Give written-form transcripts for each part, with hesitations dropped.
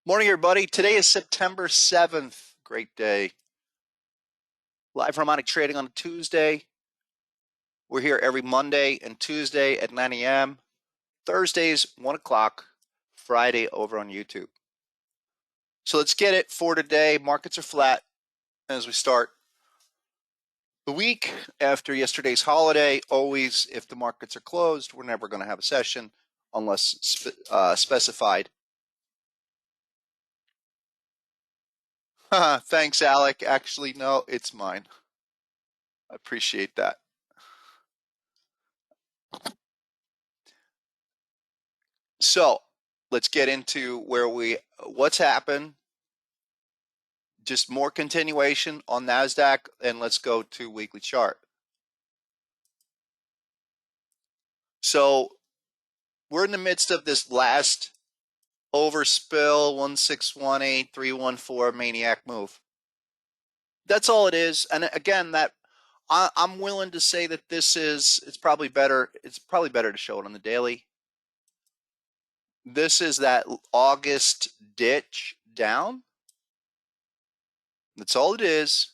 Morning, everybody. Today is September 7th. Great day. Live harmonic trading on a Tuesday. We're here every Monday and Tuesday at 9 a.m. Thursdays, 1 o'clock. Friday over on YouTube. So let's get it for today. Markets are flat as we start the week after yesterday's holiday. Always, if the markets are closed, we're never going to have a session unless specified. Thanks, Alec. Actually, no, it's mine. I appreciate that. So let's get into what's happened. Just more continuation on NASDAQ, and let's go to weekly chart. So we're in the midst of this last overspill, 1618314 maniac move. That's all it is. And again, that I'm willing to say that it's probably better to show it on the daily. This is that August ditch down. That's all it is.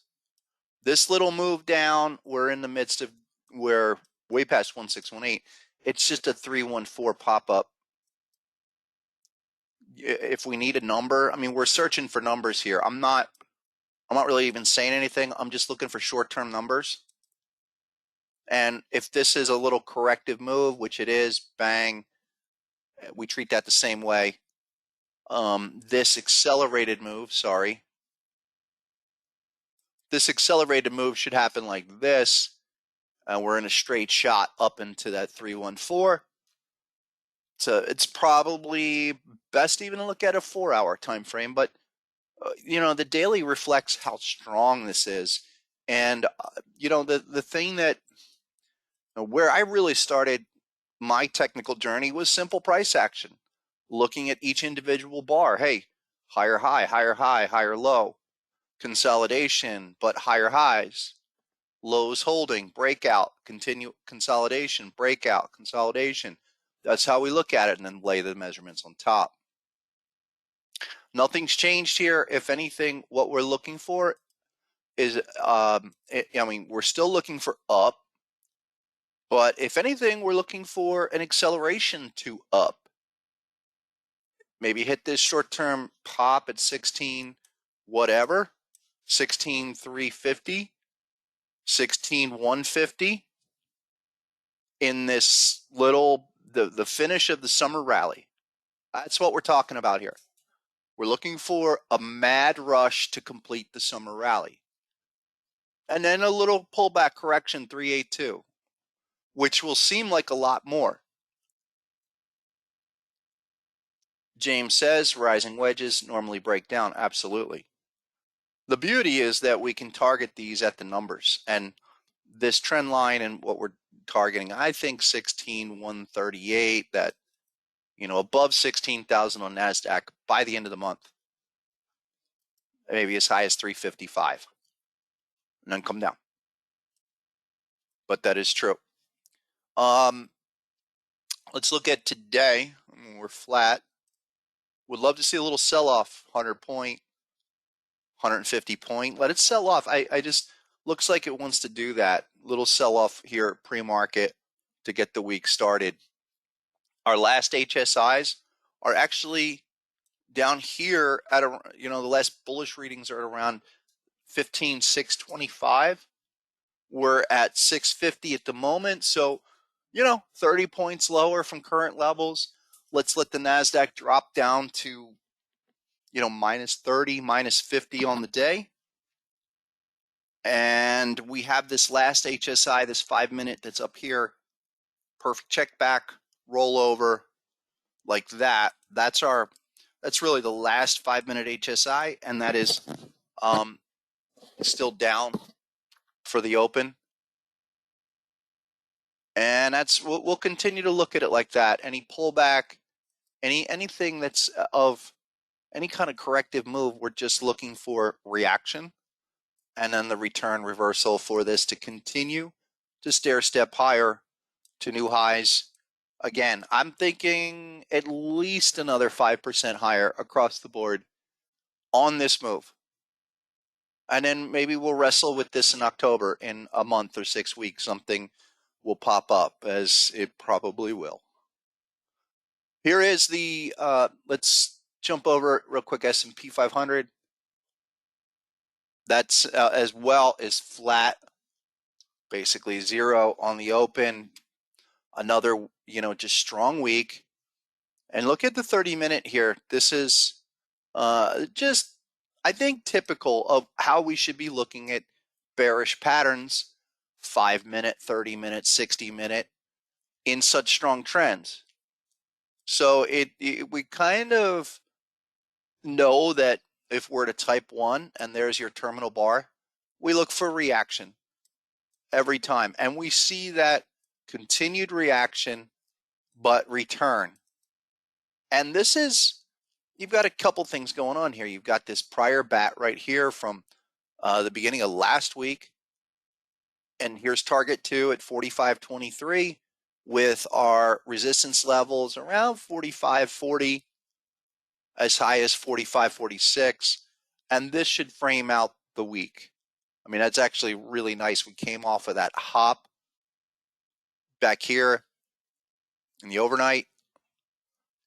This little move down, we're in the midst of, we're way past 1618. It's just a 314 pop-up. If we need a number, I mean, we're searching for numbers here. I'm not really even saying anything. I'm just looking for short-term numbers. And if this is a little corrective move, which it is, bang, we treat that the same way. This accelerated move should happen like this. We're in a straight shot up into that 314. So it's probably best even to look at a 4-hour time frame, but the daily reflects how strong this is. And the thing that where I really started my technical journey was simple price action, looking at each individual bar. Hey, higher high, higher low, consolidation, but higher highs, lows holding, breakout, continue consolidation, breakout, consolidation. That's how we look at it, and then lay the measurements on top. Nothing's changed here. If anything, what we're looking for is, we're still looking for up, but if anything, we're looking for an acceleration to up. Maybe hit this short-term pop at 16, whatever, 16,350, 16,150 in this little, the finish of the summer rally. That's what we're talking about here. We're looking for a mad rush to complete the summer rally. And then a little pullback correction, 382, which will seem like a lot more. James says rising wedges normally break down. Absolutely. The beauty is that we can target these at the numbers. And this trend line and what we're targeting, I think 16,138, that, above 16,000 on NASDAQ by the end of the month. Maybe as high as 355. And then come down. But that is true. Let's look at today. We're flat. Would love to see a little sell-off, 100 point, 150 point. Let it sell off. I just, looks like it wants to do that. Little sell-off here pre-market to get the week started. Our last HSIs are actually down here at, the last bullish readings are around 15,625. We're at 650 at the moment. So, 30 points lower from current levels. Let's let the NASDAQ drop down to, minus 30, minus 50 on the day. And we have this last HSI, this 5-minute that's up here. Perfect check back, roll over like that. That's really the last 5-minute HSI. And that is still down for the open. And we'll continue to look at it like that. Any pullback, anything that's of any kind of corrective move, we're just looking for reaction, and then the return reversal for this to continue to stair step higher to new highs. Again, I'm thinking at least another 5% higher across the board on this move. And then maybe we'll wrestle with this in October. In a month or 6 weeks, something will pop up, as it probably will. Here is the, let's jump over real quick, S&P 500. That's as well as flat, basically zero on the open. Another, just strong week. And look at the 30-minute here. This is just, I think, typical of how we should be looking at bearish patterns, 5-minute, 30-minute, 60-minute, in such strong trends. So we kind of know that if we're to type 1 and there's your terminal bar, we look for reaction every time. And we see that continued reaction, but return. And this is, you've got a couple things going on here. You've got this prior bat right here from the beginning of last week. And here's target 2 at 45.23 with our resistance levels around 45.40, as high as 45.46. And this should frame out the week. I mean, that's actually really nice. We came off of that hop back here in the overnight.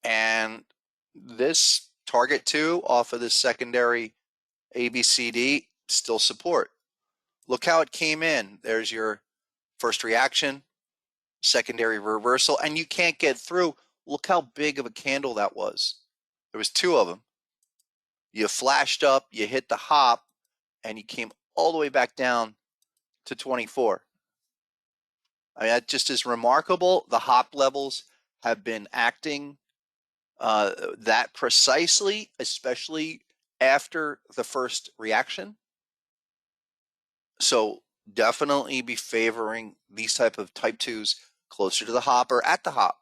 And this target 2 off of this secondary ABCD, still support. Look how it came in. There's your first reaction, secondary reversal, and you can't get through. Look how big of a candle that was. There was 2 of them. You flashed up, you hit the hop, and you came all the way back down to 24. I mean, that just is remarkable. The hop levels have been acting that precisely, especially after the first reaction. So definitely be favoring these type of type 2s closer to the hop or at the hop.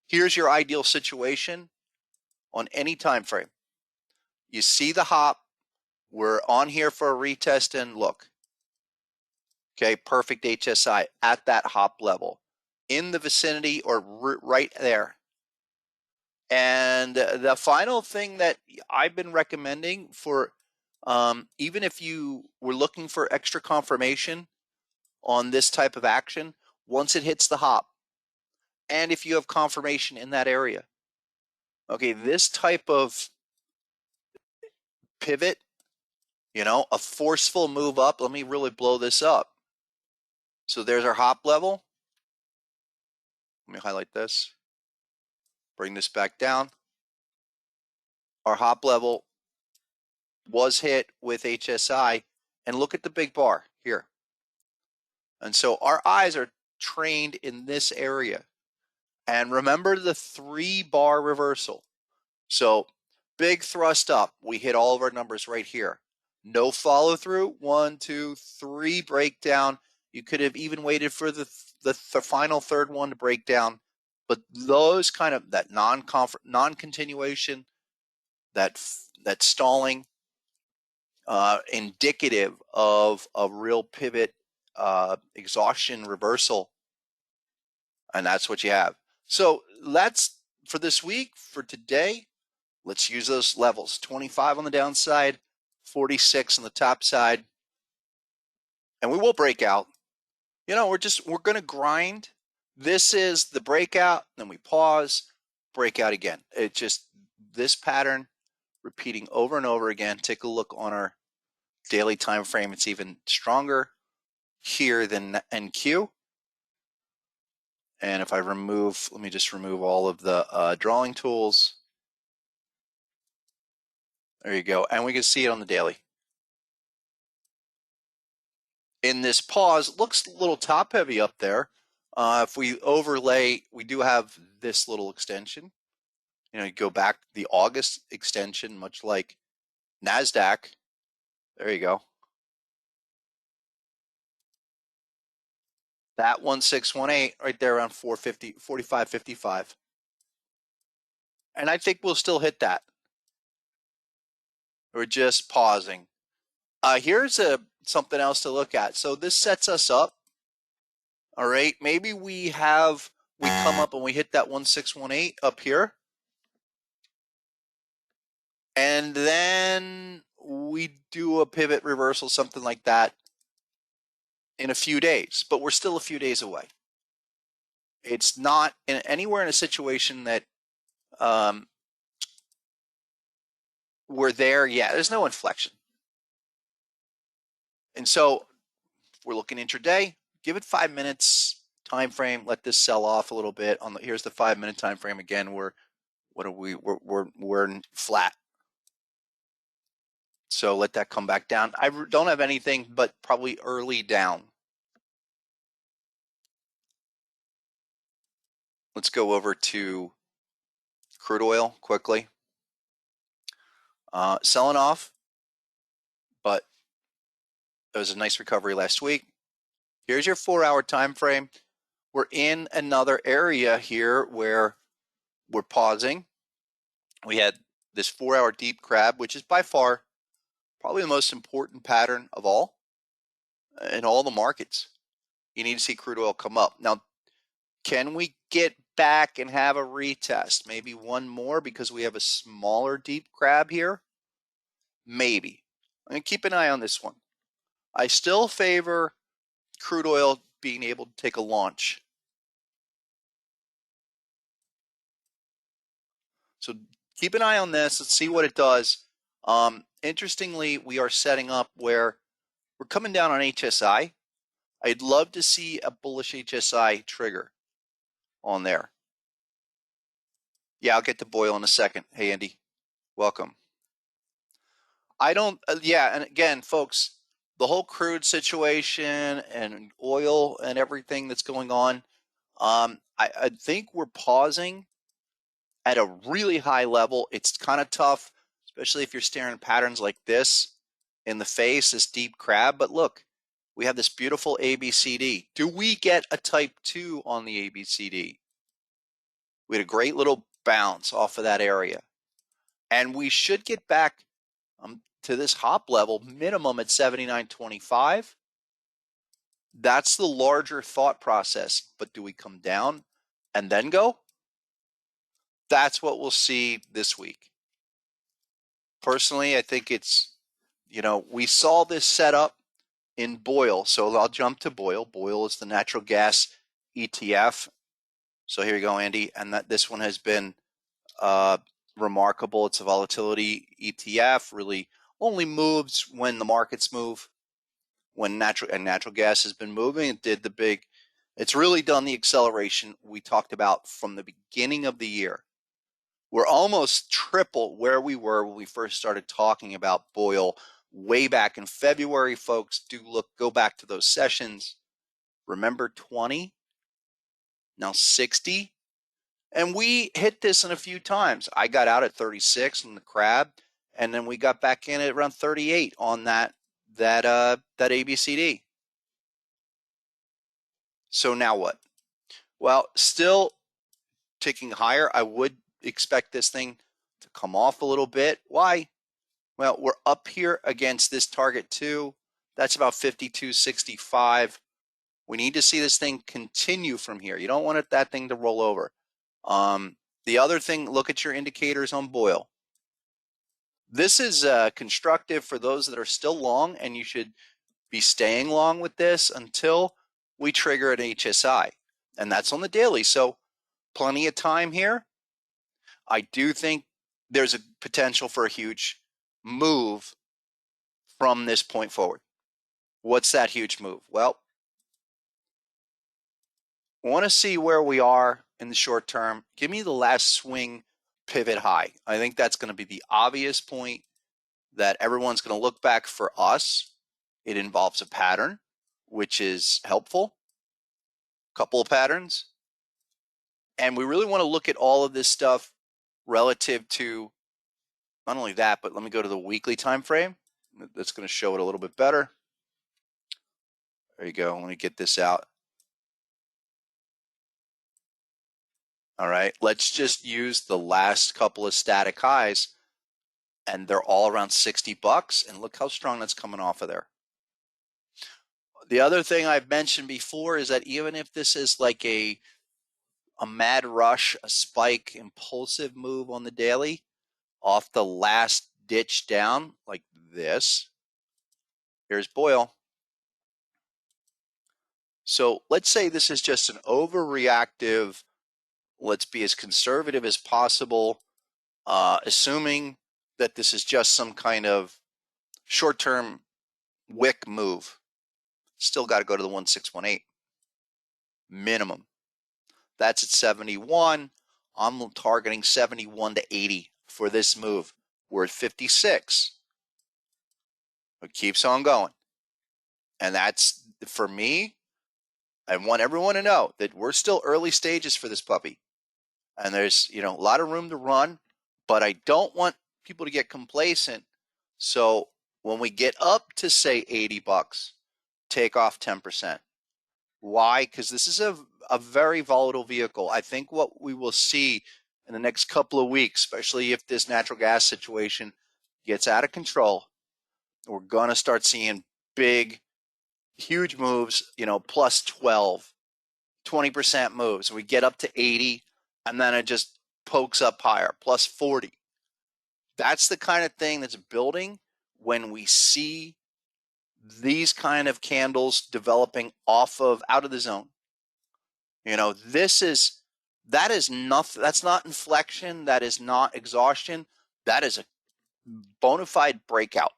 Here's your ideal situation on any time frame. You see the hop, we're on here for a retest, and look. Okay, perfect HSI at that hop level, in the vicinity or right there. And the final thing that I've been recommending for, even if you were looking for extra confirmation on this type of action, once it hits the hop, and if you have confirmation in that area, okay, this type of pivot, a forceful move up, let me really blow this up. So there's our hop level. Let me highlight this. Bring this back down. Our hop level was hit with HSI, and look at the big bar here. And so our eyes are trained in this area. And remember the 3-bar reversal. So big thrust up. We hit all of our numbers right here. No follow through. 1, 2, 3 breakdown. You could have even waited for the final third one to break down. But those kind of, that non-continuation, that stalling, indicative of a real pivot exhaustion reversal. And that's what you have. So that's for this week. For today, let's use those levels. 25 on the downside, 46 on the top side. And we will break out. We're going to grind. This is the breakout, then we pause, breakout again. It just, this pattern repeating over and over again. Take a look on our daily time frame. It's even stronger here than NQ. And if I remove, let me just remove all of the drawing tools. There you go. And we can see it on the daily. In this pause, it looks a little top heavy up there. If we overlay, we do have this little extension. You go back the August extension, much like NASDAQ. There you go. That 1618 right there around 450, 45.55. And I think we'll still hit that. We're just pausing. Here's something else to look at. So this sets us up. All right, maybe we have we come up and we hit that 1618 up here. And then we do a pivot reversal, something like that, in a few days. But we're still a few days away. It's not anywhere in a situation that we're there yet. There's no inflection. And so we're looking intraday. Give it 5 minutes time frame. Let this sell off a little bit. Here's the 5 minute time frame again. We're flat. So let that come back down. I don't have anything but probably early down. Let's go over to crude oil quickly. Selling off, but it was a nice recovery last week. Here's your 4 hour time frame. We're in another area here where we're pausing. We had this 4 hour deep crab, which is by far probably the most important pattern of all in all the markets. You need to see crude oil come up. Now, can we get back and have a retest? Maybe one more because we have a smaller deep crab here? Maybe. I'm going to keep an eye on this one. I still favor crude oil being able to take a launch. So keep an eye on this. Let's see what it does. Interestingly, we are setting up where we're coming down on HSI. I'd love to see a bullish HSI trigger on there. Yeah, I'll get to Boyle in a second. Hey, Andy, welcome. Yeah, and again, folks, the whole crude situation and oil and everything that's going on, I think we're pausing at a really high level. It's kind of tough, especially if you're staring at patterns like this in the face, this deep crab. But look, we have this beautiful ABCD. Do we get a type 2 on the ABCD? We had a great little bounce off of that area. And we should get back to this hop level minimum at 79.25. That's the larger thought process. But do we come down and then go? That's what we'll see this week. Personally, I think it's, we saw this setup in Boyle. So I'll jump to Boyle. Boyle is the natural gas ETF. So here you go, Andy. And this one has been remarkable. It's a volatility ETF, really only moves when the markets move. When natural gas has been moving, it's really done the acceleration we talked about from the beginning of the year. We're almost triple where we were when we first started talking about Boyle way back in February. Folks, go back to those sessions. Remember 20, now 60. And we hit this in a few times. I got out at 36 in the crab, and then we got back in at around 38 on that ABCD. So now what? Well, still ticking higher. I would expect this thing to come off a little bit. Why? Well, we're up here against this target too. That's about 52.65. We need to see this thing continue from here. You don't want that thing to roll over. The other thing, look at your indicators on Boyle. This is constructive for those that are still long, and you should be staying long with this until we trigger an HSI, and that's on the daily. So plenty of time here. I do think there's a potential for a huge move from this point forward. What's that huge move? Well, I want to see where we are in the short term. Give me the last swing pivot high. I think that's going to be the obvious point that everyone's going to look back for us. It involves a pattern, which is helpful. A couple of patterns. And we really want to look at all of this stuff relative to not only that, but let me go to the weekly time frame. That's going to show it a little bit better. There you go. Let me get this out. All right, let's just use the last couple of static highs, and they're all around $60, and look how strong that's coming off of there. The other thing I've mentioned before is that even if this is like a a mad rush, a spike, impulsive move on the daily off the last ditch down like this. Here's Boyle. So let's say this is just an overreactive, let's be as conservative as possible, assuming that this is just some kind of short-term wick move. Still got to go to the 1618 minimum. That's at 71. I'm targeting 71 to 80 for this move. We're at 56. It keeps on going. And that's, for me, I want everyone to know that we're still early stages for this puppy. And there's, a lot of room to run, but I don't want people to get complacent. So when we get up to, say, $80, take off 10%. Why? Because this is a very volatile vehicle. I think what we will see in the next couple of weeks, especially if this natural gas situation gets out of control, we're going to start seeing big, huge moves, plus 12, 20% moves. We get up to 80, and then it just pokes up higher, plus 40. That's the kind of thing that's building when we see these kind of candles developing out of the zone. That is nothing. That's not inflection. That is not exhaustion. That is a bona fide breakout.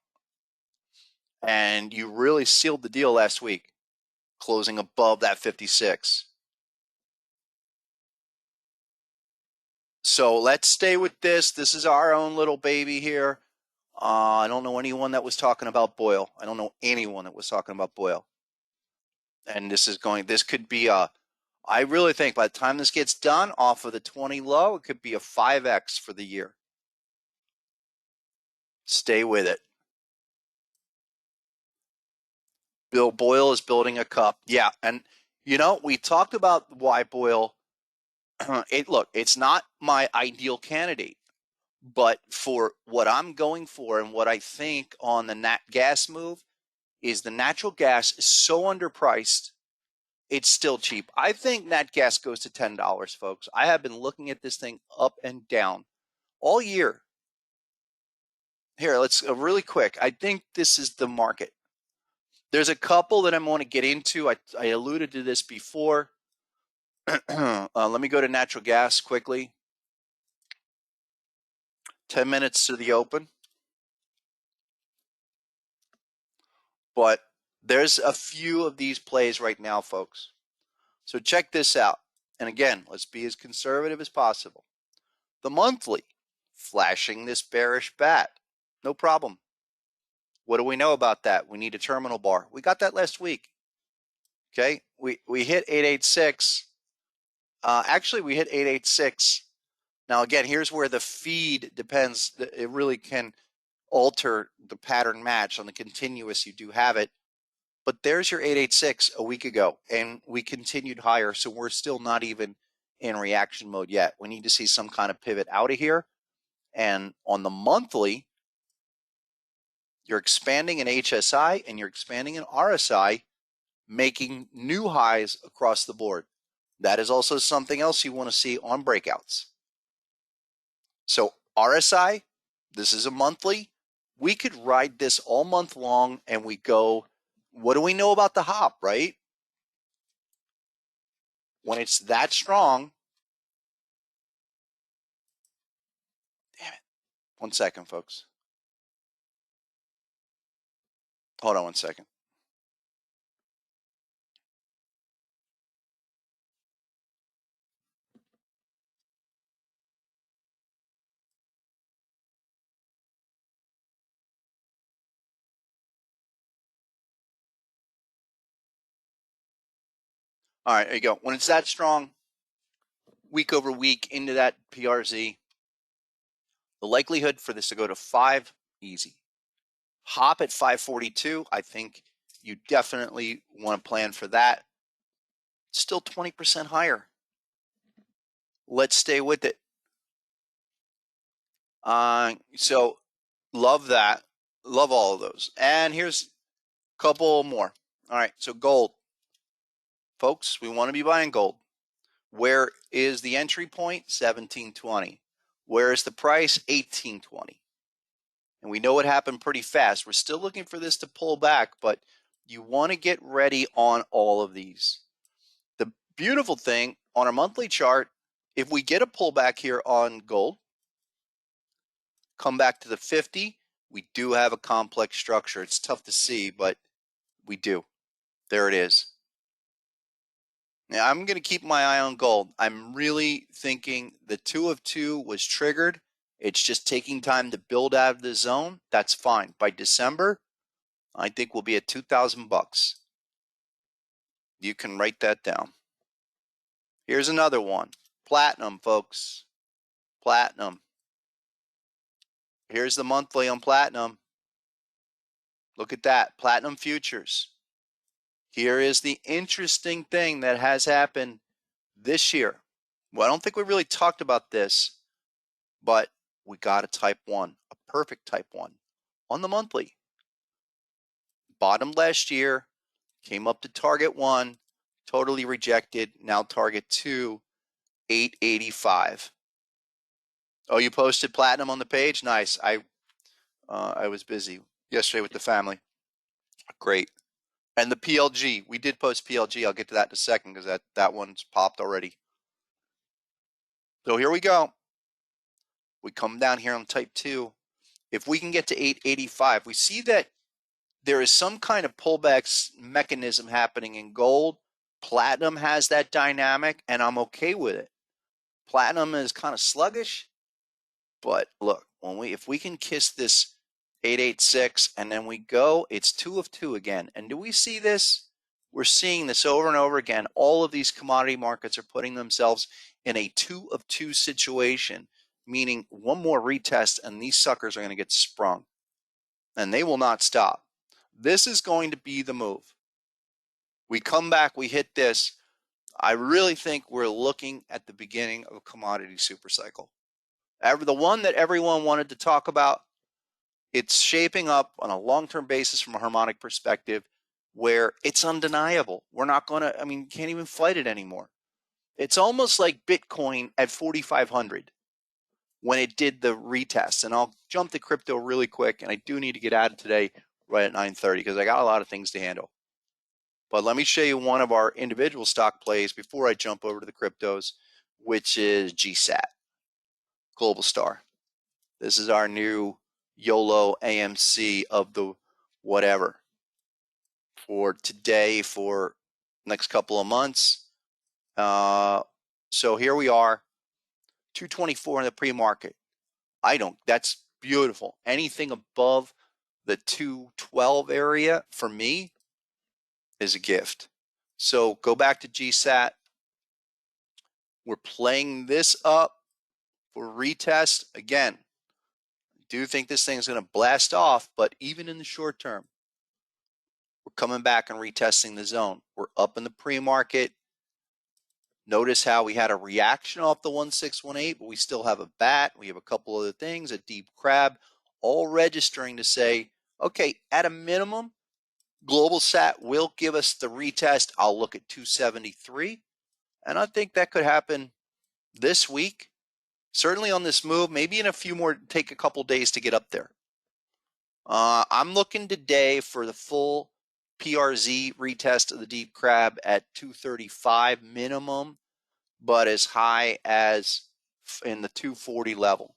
And you really sealed the deal last week, closing above that 56. So let's stay with this. This is our own little baby here. I don't know anyone that was talking about Boyle. I don't know anyone that was talking about Boyle. And this could be I really think by the time this gets done off of the 20 low, it could be a 5X for the year. Stay with it. Bill Boyle is building a cup. Yeah, and we talked about why Boyle. Look, it's not my ideal candidate, but for what I'm going for and what I think on the nat gas move is the natural gas is so underpriced. It's still cheap. I think nat gas goes to $10, folks. I have been looking at this thing up and down all year. Here, let's really quick. I think this is the market. There's a couple that I'm going to get into. I alluded to this before. Let me go to natural gas quickly. 10 minutes to the open. But there's a few of these plays right now, folks. So check this out. And again, let's be as conservative as possible. The monthly, flashing this bearish bat. No problem. What do we know about that? We need a terminal bar. We got that last week. Okay, we hit 886. Actually, we hit 886. Now, again, here's where the feed depends. It really can alter the pattern match. On the continuous, you do have it. But there's your 886 a week ago, and we continued higher, so we're still not even in reaction mode yet. We need to see some kind of pivot out of here. And on the monthly, you're expanding in HSI and you're expanding in RSI, making new highs across the board. That is also something else you want to see on breakouts. So RSI, this is a monthly. We could ride this all month long and we go, what do we know about the hop, right? When it's that strong, damn it. 1 second, folks. Hold on 1 second. All right, there you go. When it's that strong, week over week into that PRZ, the likelihood for this to go to 5, easy. Hop at 542, I think you definitely want to plan for that. Still 20% higher. Let's stay with it. So love that. Love all of those. And here's a couple more. All right, so gold. Folks, we want to be buying gold. Where is the entry point? 1720. Where is the price? 1820. And we know it happened pretty fast. We're still looking for this to pull back, but you want to get ready on all of these. The beautiful thing on our monthly chart, if we get a pullback here on gold, come back to the 50, we do have a complex structure. It's tough to see, but we do. There it is. Now, I'm going to keep my eye on gold. I'm really thinking the 2 of 2 was triggered. It's just taking time to build out of the zone. That's fine. By December, I think we'll be at 2,000 bucks. You can write that down. Here's another one. Platinum, folks. Platinum. Here's the monthly on platinum. Look at that. Platinum futures. Here is the interesting thing that has happened this year. Well, I don't think we really talked about this, but we got a type 1, a perfect type 1 on the monthly. Bottom last year, came up to target 1, totally rejected. Now target 2, 885. Oh, you posted platinum on the page? Nice. I was busy yesterday with the family. Great. And the PLG, we did post PLG. I'll get to that in a second because that one's popped already. So here we go. We come down here on type 2. If we can get to 885, we see that there is some kind of pullback mechanism happening in gold. Platinum has that dynamic, and I'm okay with it. Platinum is kind of sluggish, but look, if we can kiss this 886 and then we go, it's 2 of 2 again. And do we see this? We're seeing this over and over again. All of these commodity markets are putting themselves in a 2 of 2 situation, meaning one more retest and these suckers are going to get sprung. And they will not stop. This is going to be the move. We come back, we hit this. I really think we're looking at the beginning of a commodity supercycle. The one that everyone wanted to talk about, it's shaping up on a long-term basis from a harmonic perspective where it's undeniable. We're not going to, you can't even fight it anymore. It's almost like Bitcoin at 4,500 when it did the retest. And I'll jump to crypto really quick, and I do need to get out of today right at 9:30 because I got a lot of things to handle. But let me show you one of our individual stock plays before I jump over to the cryptos, which is GSAT, Global Star. This is our new YOLO AMC of the whatever for today, for next couple of months. So here we are, 224 in the pre-market. That's beautiful. Anything above the 212 area for me is a gift. So go back to GSAT. We're playing this up for retest. Again, I do think this thing is going to blast off, but even in the short term, we're coming back and retesting the zone. We're up in the pre-market. Notice how we had a reaction off the 1618, but we still have a bat. We have a couple other things, a deep crab, all registering to say, okay, at a minimum, Global Sat will give us the retest. I'll look at 273. And I think that could happen this week. Certainly on this move, maybe in a few more, take a couple days to get up there. I'm looking today for the full PRZ retest of the deep crab at 235 minimum, but as high as in the 240 level.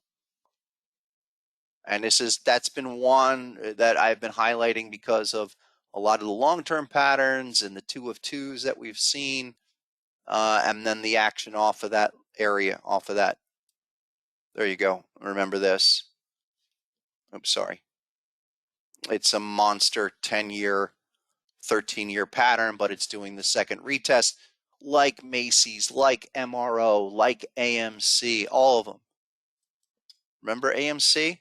And that's been one that I've been highlighting because of a lot of the long-term patterns and the 2 of 2s that we've seen, and then the action off of that area, off of that. There you go. Remember this. Oops, sorry. It's a monster 10-year, 13-year pattern, but it's doing the second retest like Macy's, like MRO, like AMC, all of them. Remember AMC?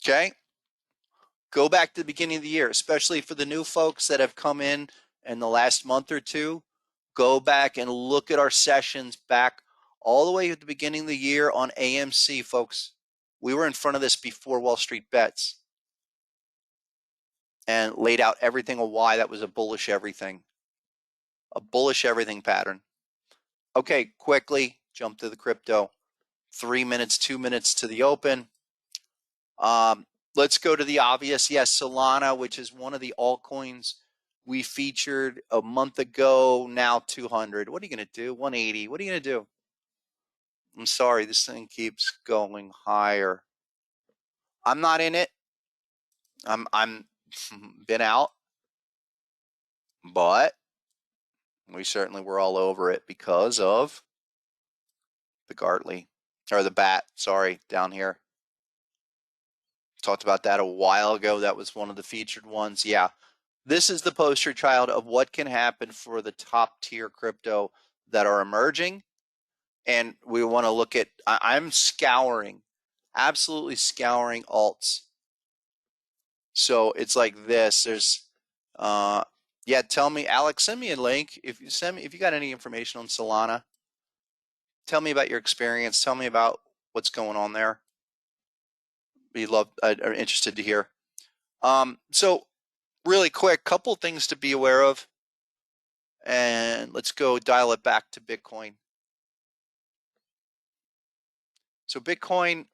Okay. Go back to the beginning of the year, especially for the new folks that have come in the last month or two. Go back and look at our sessions back all the way at the beginning of the year on AMC, folks. We were in front of this before Wall Street Bets. and laid out everything of why that was a bullish everything pattern. Okay, quickly jump to the crypto. 3 minutes, 2 minutes to the open. Let's go to the obvious. Yes, Solana, which is one of the altcoins we featured a month ago, now 200. What are you going to do? 180. What are you going to do? I'm sorry, this thing keeps going higher. I'm not in it. I'm been out, but we certainly were all over it because of the Gartley, or the bat, sorry, down here. Talked about that a while ago. That was one of the featured ones. Yeah. This is the poster child of what can happen for the top tier crypto that are emerging. And we want to look at, I'm scouring, absolutely scouring alts. So it's like this. There's, yeah, tell me, Alex, send me a link. If you got any information on Solana, tell me about your experience. Tell me about what's going on there. Are interested to hear. So really quick, couple things to be aware of. And let's go dial it back to Bitcoin. So Bitcoin,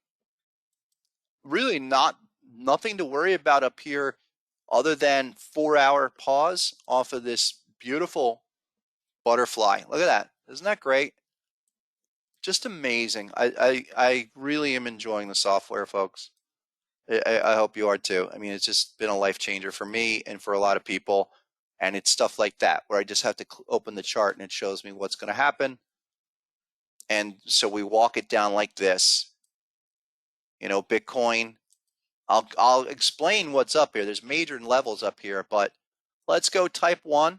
really nothing to worry about up here other than 4-hour pause off of this beautiful butterfly. Look at that. Isn't that great? Just amazing. I really am enjoying the software, folks. I hope you are too. I mean, it's just been a life changer for me and for a lot of people. And it's stuff like that where I just have to open the chart and it shows me what's going to happen. And so we walk it down like this. You know, Bitcoin. I'll explain what's up here. There's major levels up here, but let's go type 1.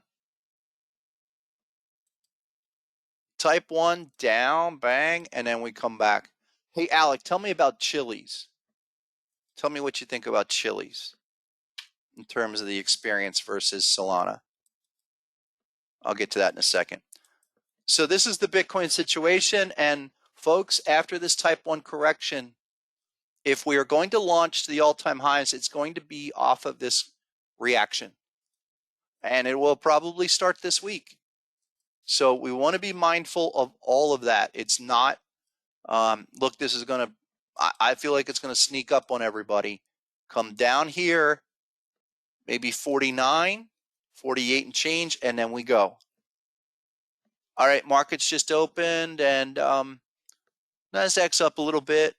Type 1 down, bang, and then we come back. Hey, Alec, tell me about Chili's. Tell me what you think about Chili's in terms of the experience versus Solana. I'll get to that in a second. So this is the Bitcoin situation, and folks, after this type 1 correction, if we are going to launch to the all-time highs, it's going to be off of this reaction. And it will probably start this week. So we want to be mindful of all of that. It's not, look, this is going to, I feel like it's going to sneak up on everybody. Come down here, maybe 49, 48 and change, and then we go. All right, markets just opened, and NASDAQ's up a little bit.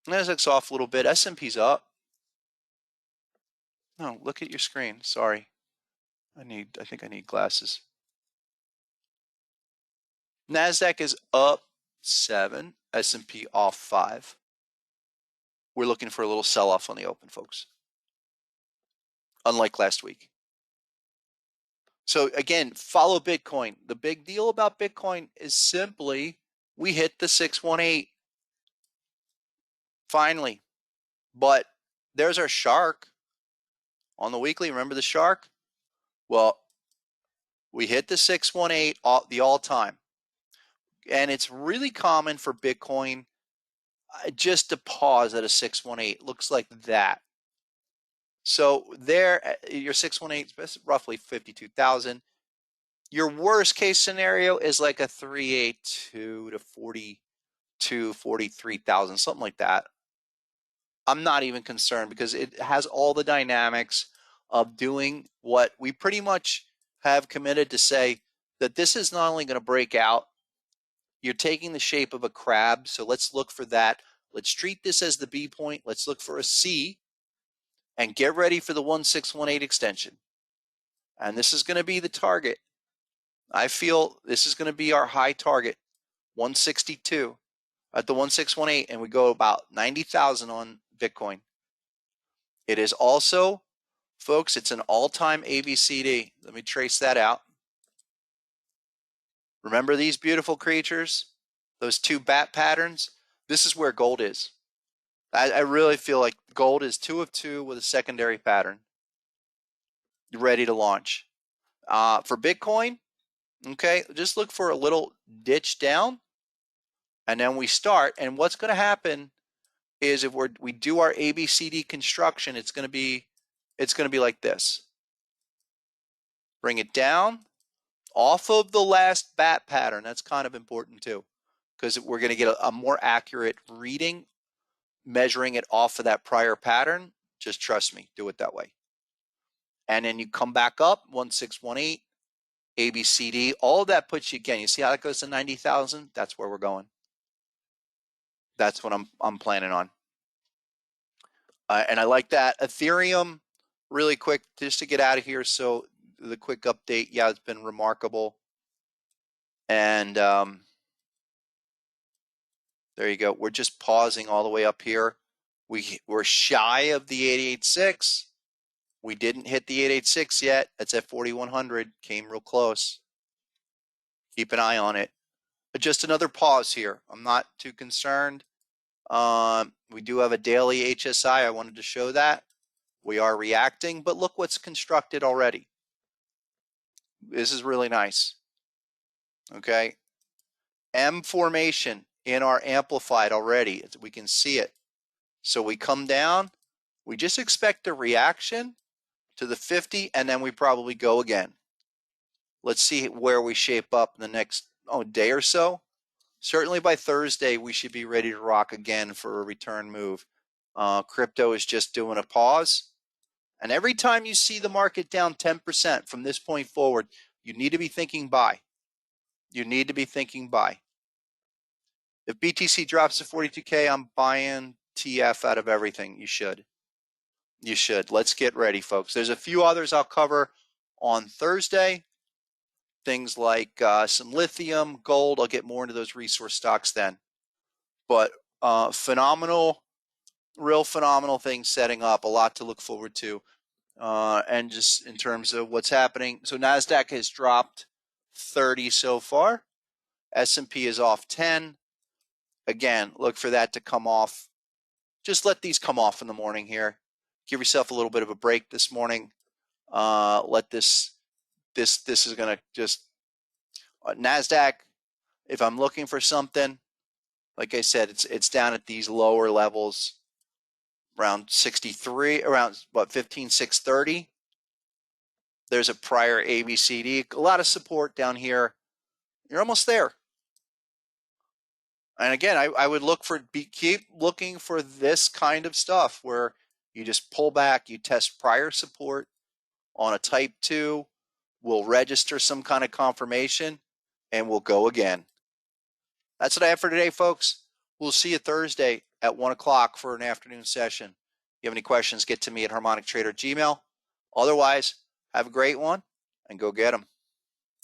NASDAQ's off a little bit. S&P's up. No, look at your screen. Sorry. I think I need glasses. NASDAQ is up 7, S&P off 5. We're looking for a little sell-off on the open, folks. Unlike last week. So again, follow Bitcoin. The big deal about Bitcoin is simply we hit the 618. Finally. But there's our shark on the weekly. Remember the shark? Well, we hit the 618, the all-time. And it's really common for Bitcoin just to pause at a 618. Looks like that. So there, your 618 is roughly 52,000. Your worst case scenario is like a 382 to 42, 43,000, something like that. I'm not even concerned because it has all the dynamics of doing what we pretty much have committed to say, that this is not only going to break out, you're taking the shape of a crab. So let's look for that. Let's treat this as the B point. Let's look for a C and get ready for the 1618 extension. And this is going to be the target. I feel this is going to be our high target, 162 at the 1618, and we go about 90,000 on Bitcoin. It is also, folks, it's an all-time ABCD. Let me trace that out. Remember these beautiful creatures? Those 2 bat patterns? This is where gold is. I really feel like gold is 2 of 2 with a secondary pattern. Ready to launch. For Bitcoin, okay, just look for a little ditch down, and then we start. And what's going to happen is if we do our ABCD construction, it's going to be it's going to be like this. Bring it down off of the last bat pattern. That's kind of important too, because we're going to get a more accurate reading, measuring it off of that prior pattern. Just trust me, do it that way. And then you come back up, 1618, ABCD, all of that puts you, again, you see how that goes to 90,000? That's where we're going. That's what I'm planning on. And I like that. Ethereum, really quick, just to get out of here. So the quick update, yeah, it's been remarkable. And there you go. We're just pausing all the way up here. We're shy of the 886. We didn't hit the 886 yet. It's at 4,100. Came real close. Keep an eye on it. But just another pause here. I'm not too concerned. We do have a daily HSI. I wanted to show that. We are reacting, but look what's constructed already. This is really nice. Okay. M formation in our amplified already. We can see it. So we come down. We just expect a reaction to the 50, and then we probably go again. Let's see where we shape up in the next day or so. Certainly by Thursday, we should be ready to rock again for a return move. Crypto is just doing a pause. And every time you see the market down 10% from this point forward, you need to be thinking buy. You need to be thinking buy. If BTC drops to 42K, I'm buying TF out of everything. You should. You should. Let's get ready, folks. There's a few others I'll cover on Thursday. Things like some lithium, gold. I'll get more into those resource stocks then. But phenomenal, real phenomenal things setting up. A lot to look forward to. And just in terms of what's happening. So NASDAQ has dropped 30 so far. S&P is off 10. Again, look for that to come off. Just let these come off in the morning here. Give yourself a little bit of a break this morning. Let this is going to just NASDAQ. If I'm looking for something, like I said, it's down at these lower levels, around 63, around what 15,630. There's a prior ABCD, a lot of support down here. You're almost there. And again, I would look for keep looking for this kind of stuff where you just pull back, you test prior support on a type 2, we'll register some kind of confirmation, and we'll go again. That's what I have for today, folks. We'll see you Thursday at 1 o'clock for an afternoon session. If you have any questions, get to me at harmonictrader@gmail.com. Otherwise, have a great one and go get them.